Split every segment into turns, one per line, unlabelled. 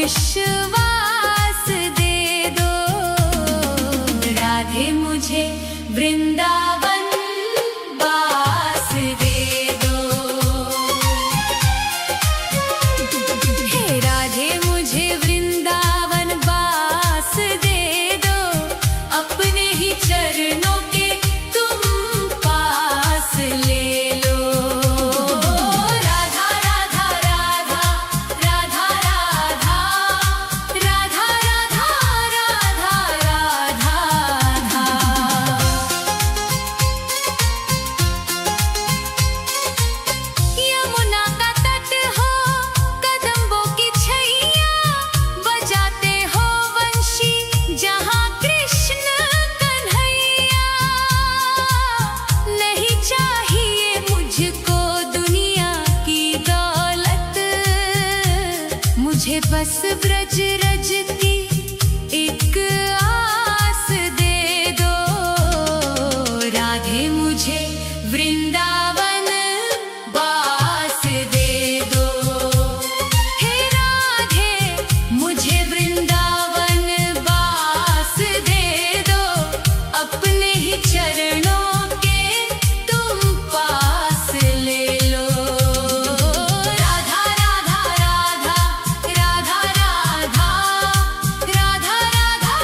विश्वास दे दो। राधे मुझे वृंदावन वास दे दो। हे राधे मुझे वृंदावन वास दे दो। अपने ही चरणों के तुम पास ले लो। राधा राधा राधा राधा राधा राधा राधा राधा राधा राधा। यमुना का तट हो कदम्बों की छैया, बजाते हो वंशी जहाँ कृष्ण कन्हैया। नहीं चाहिए मुझको दुनिया की दौलत, मुझे बस ब्रज रज की एक आस दे दो। राधे मुझे वृंदावन वास दे दो। हे राधे मुझे वृंदावन वास दे दो। अपने ही चरणों के तुम पास ले लो। राधा राधा राधा राधा राधा राधा राधा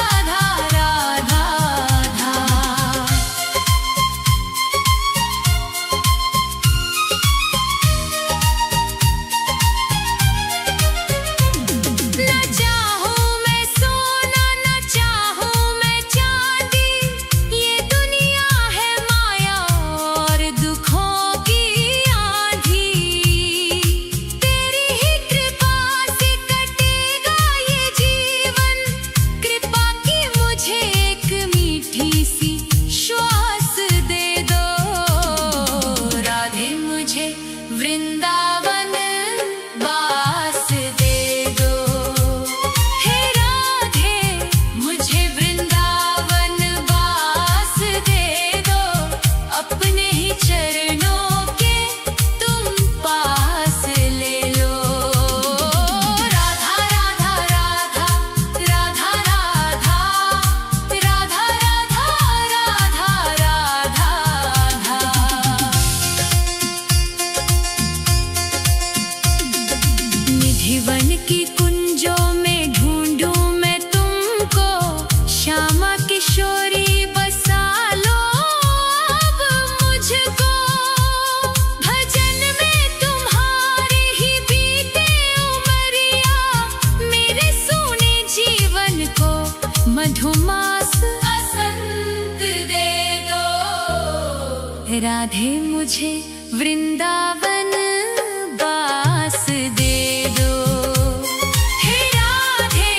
राधा राधा। न चाहूं मैं सोना न चाहूं मैं चांदी, ये दुनिया है माया और दुखों की आंधी। तेरी ही कृपा से कटेगा ये जीवन, कृपा की मुझे एक मीठी सी श्वास दे दो। राधे मुझे वृंदावन वास दे दो। हे राधे मुझे वृंदावन वास दे दो। अपने ही चरणों के तुम पास ले लो। राधा राधा राधा राधा राधा राधा राधा राधा राधा। निधिवन की कुंजों में ढूंढूं मैं तुमको, श्यामा किशोरी बसा लो अब मुझको। भजन में तुम्हारे ही बीते उमरिया, मेरे सोने जीवन को मधुमास बसंत दे दो। राधे मुझे वृंदावन वास दे दो। हे राधे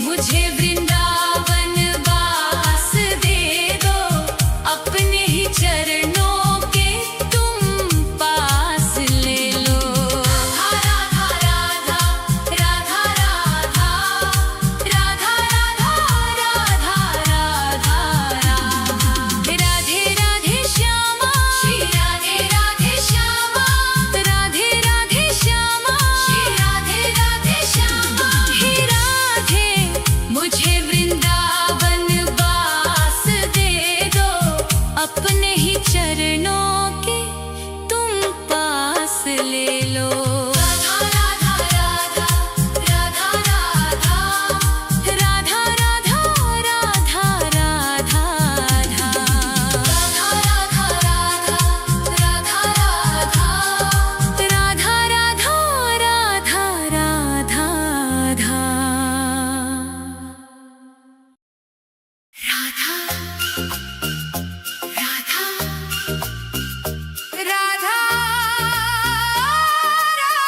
मुझे वृंदावन वास दे दो। अपने ही चरणों के तुम पास ले लो। राधा राधा राधा राधा राधा राधा राधा राधा राधा। राधे राधे श्यामा श्री राधे राधे श्यामा। राधे राधे श्यामा श्री राधे राधे श्यामा। हे राधे मुझे वृंदावन वास दे दो। अपने ही चरणों के तुम पास ले लो। राधा राधा राधा राधा राधा राधा राधा राधा राधा राधा। राधा राधा राधा राधा राधा राधा राधा राधा। राधा राधा राधा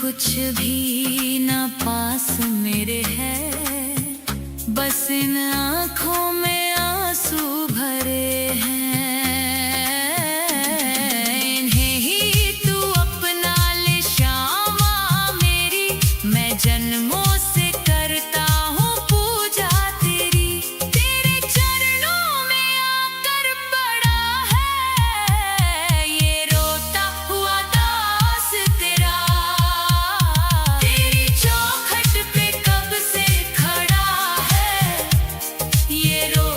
कुछ भी ना पास मेरे है, बस इन आँखों में आंसू भरे हैं। इन्हें ही तू अपना ले श्यामा मेरी, मैं जन्मों से करता हूँ पूजा तेरी। तेरे चरणों में आकर पड़ा है ये रोता हुआ दास तेरा। तेरी चौखट पे कब से खड़ा है ये रो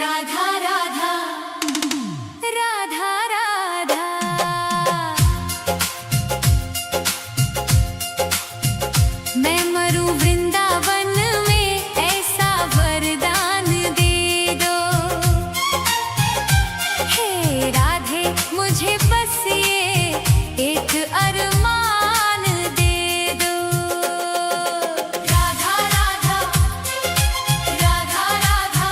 राधा राधा राधा राधा। मैं मरूं वृंदावन में ऐसा वरदान दे दो। हे राधे मुझे बस ये एक अरमान दे दो। राधा राधा राधा राधा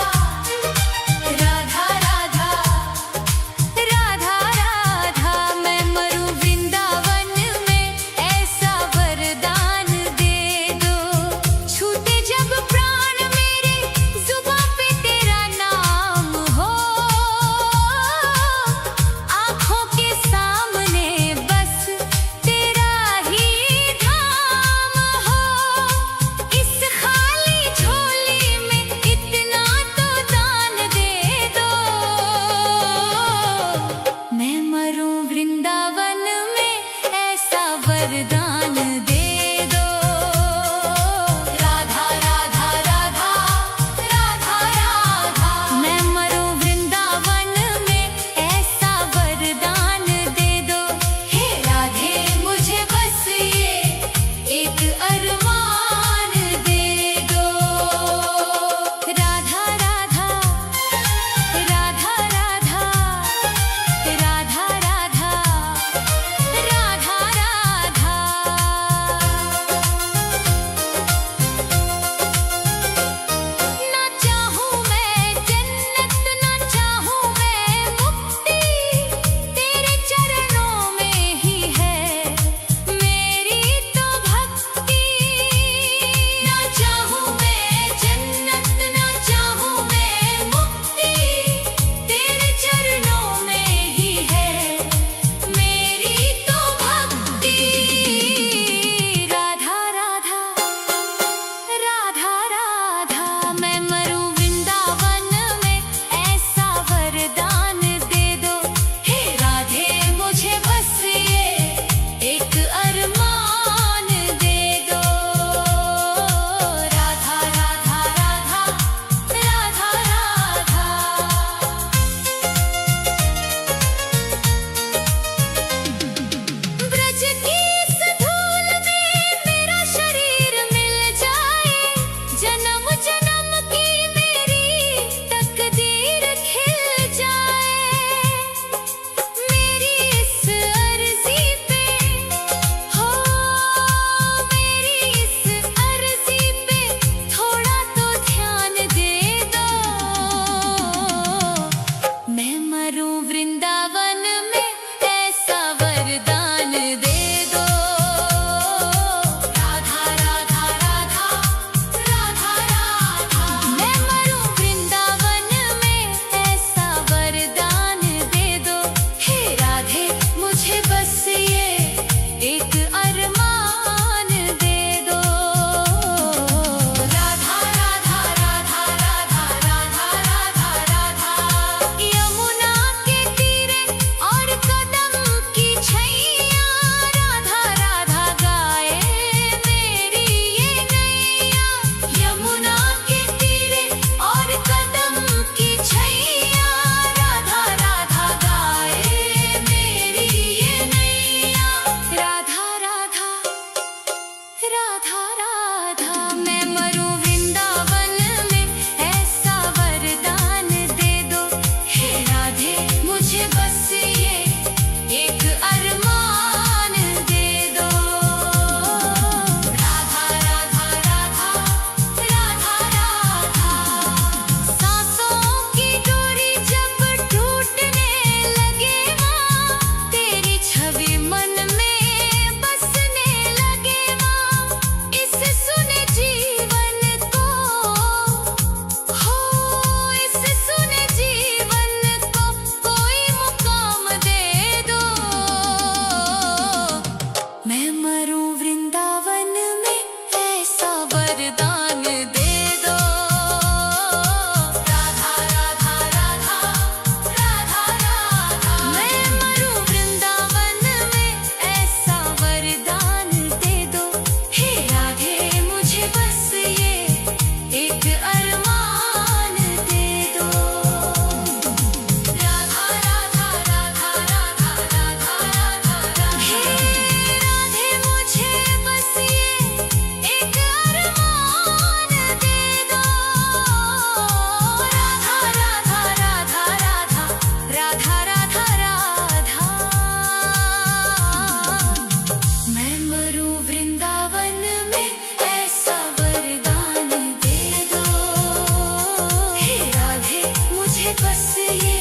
मुझे बस ये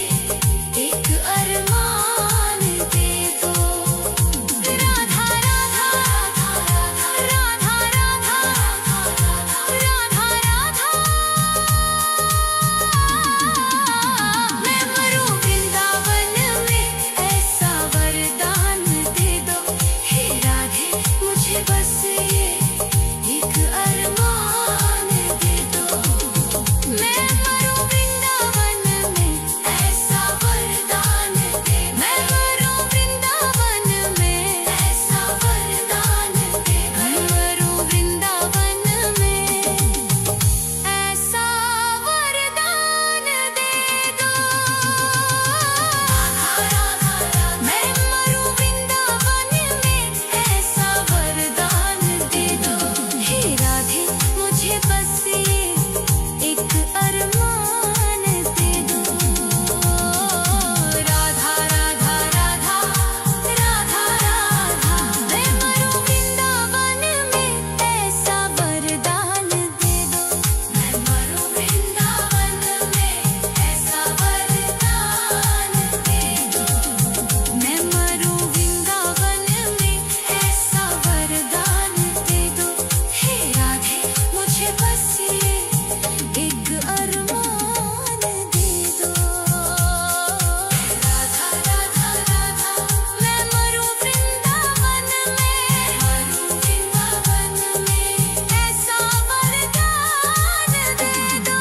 एक अरमान दे दो। राधा राधा राधा राधा राधा राधा मैं मरूं वृंदावन में ऐसा वरदान दे दो। हे राधे मुझे बस ये एक अरमान दे दो। मैं मरूं वृंदावन में ऐसा वरदान दे। मैं मरूं वृंदावन में ऐसा वरदान दे। मैं मरूं वृंदावन में ऐसा वरदान दे दो। मैं मरूं वृंदावन में ऐसा वरदान दे दो। हे राधे मुझे बस ये एक अरमान दे दो। राधा राधा राधा राधा राधा मैं मरूं वृंदावन में ऐसा वरदान दे दो। मैं मरूं वृंदावन में ऐसा वरदान दे दो। मैं मरूं वृंदावन में ऐसा वरदान दे दो। हे राधे मुझे बस ये एक अरमान दे दो। राधा राधा राधा मैं मरूं वृंदावन में ऐसा वरदान दे दो।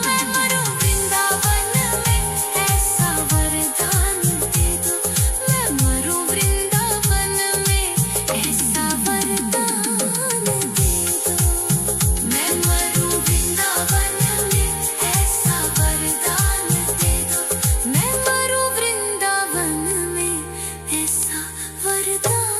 मैं मरूं वृंदावन में ऐसा वरदान दे दो। मैं मरूं वृंदावन में ऐसा वरदान दे दो। मैं मरूं वृंदावन में ऐसा वरदान दे दो। मैं मरूं वृंदावन में ऐसा वरदान